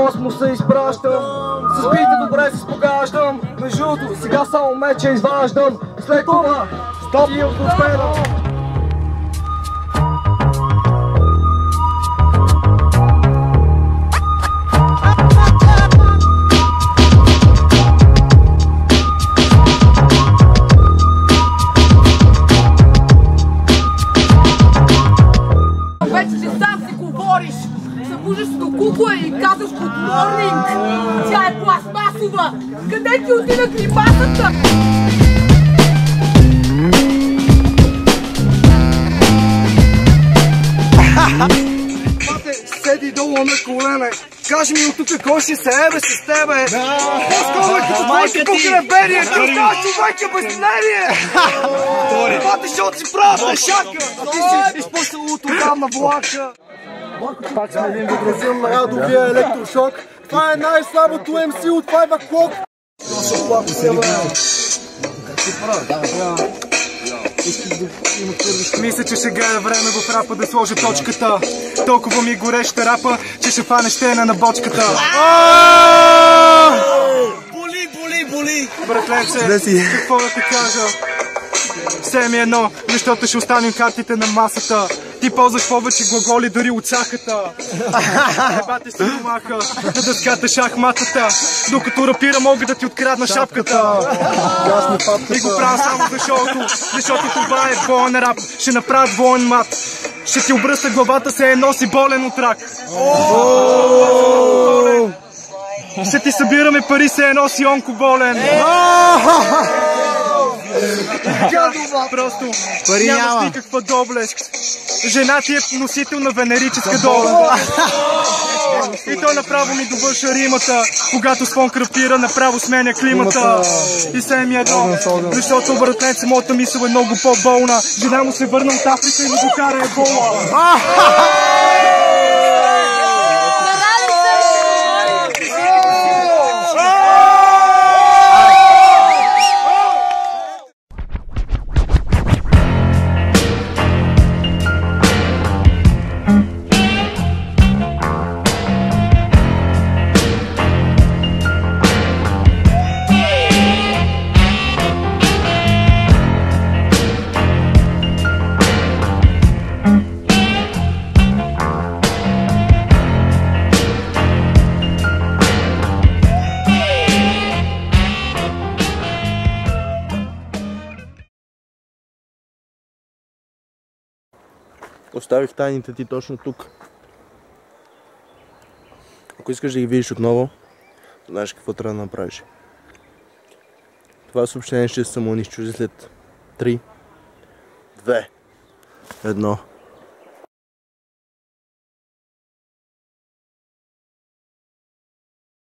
космоса изпращам. С бите добре се спогаждам. Между другото, сега само меча изваждам. След това и отоспедам. Събуждаш до кукла и казваш good morning. Тя е пластмасова. Къде ти отида климасата? Пате, седи долу на колене. Кажи ми от тук кой ще се ебе с тебе. По-скоро като твоите погребение. Ти оставаш човека без мнение. Пате, защото си прав пешака. А ти си изпочнал от отдавна влака. Пак сме един видразил на радовия електрошок. Това е най-слабото MC от 5 O'Clock. Мисля, че сега е време в рапа да сложа точката. Толкова ми гореща рапа, че ще фане щена на бочката. Боли! Братленце, какво да ти кажа? Все ми едно, защото ще останем картите на масата. Ти ползваш повече глаголи дори от сахата. Ебате си домаха на дъската шахматата. Докато рапира мога да ти открадна шапката. И го правя само защото това е двоен рап. Ще направя двоен мат. Ще ти обръста главата, се е носи болен от рак. Ще ти събираме пари, се е носи онкоболен. Просто нямаш никаква доблест. Жена ти е носител на венерическа доблест. И той направо ми довърша римата. Когато спон крапира, направо сменя климата. И се ми едно, защото братленце, моята мисъл е много по-болна. Жена му се върна от Африка и му докара ебола. Оставих тайните ти точно тук. Ако искаш да ги видиш отново, знаеш какво трябва да направиш. Това съобщение ще се самоунищожи след 3, 2, 1.